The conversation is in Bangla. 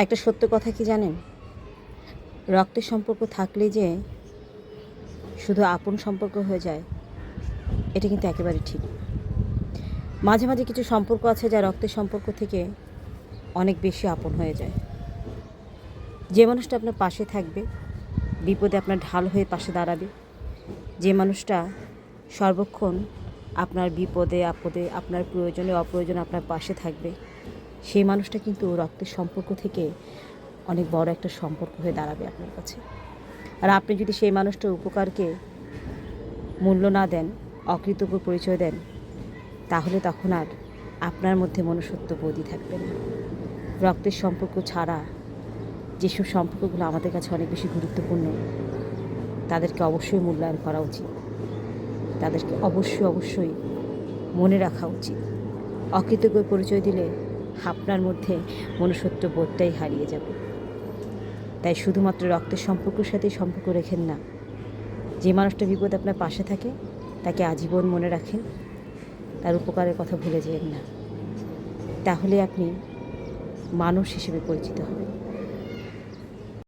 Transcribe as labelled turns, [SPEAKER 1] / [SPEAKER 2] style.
[SPEAKER 1] একটা সত্য কথা কি জানেন? রক্তের সম্পর্ক থাকলে যে শুধু আপন সম্পর্ক হয়ে যায়, এটা কিন্তু একেবারে ঠিক না। মাঝে মাঝে কিছু সম্পর্ক আছে যা রক্তের সম্পর্ক থেকে অনেক বেশি আপন হয়ে যায়। যে মানুষটা আপনার পাশে থাকবে, বিপদে আপনার ঢাল হয়ে পাশে দাঁড়াবে, যে মানুষটা সর্বক্ষণ আপনার বিপদে আপদে, আপনার প্রয়োজনে অপ্রয়োজনে আপনার পাশে থাকবে, সেই মানুষটা কিন্তু রক্তের সম্পর্ক থেকে অনেক বড় একটা সম্পর্ক হয়ে দাঁড়াবে আপনার কাছে। আর আপনি যদি সেই মানুষটার উপকারকে মূল্য না দেন, অকৃতজ্ঞ পরিচয় দেন, তাহলে তখন আর আপনার মধ্যে মনুষ্যত্ব বোধই থাকবে না। রক্তের সম্পর্ক ছাড়া যেসব সম্পর্কগুলো আমাদের কাছে অনেক বেশি গুরুত্বপূর্ণ, তাদেরকে অবশ্যই মূল্যায়ন করা উচিত, তাদেরকে অবশ্যই মনে রাখা উচিত। অকৃতজ্ঞ পরিচয় দিলে আপনার মধ্যে মনুষ্যত্ব বোধটাই হারিয়ে যাবে। তাই শুধুমাত্র রক্তের সম্পর্কের সাথেই সম্পর্ক রেখেন না। যে মানুষটা বিপদে আপনার পাশে থাকে, তাকে আজীবন মনে রাখেন, তার উপকারের কথা ভুলে যেন না। তাহলে আপনি মানুষ হিসেবে পরিচিত হবেন।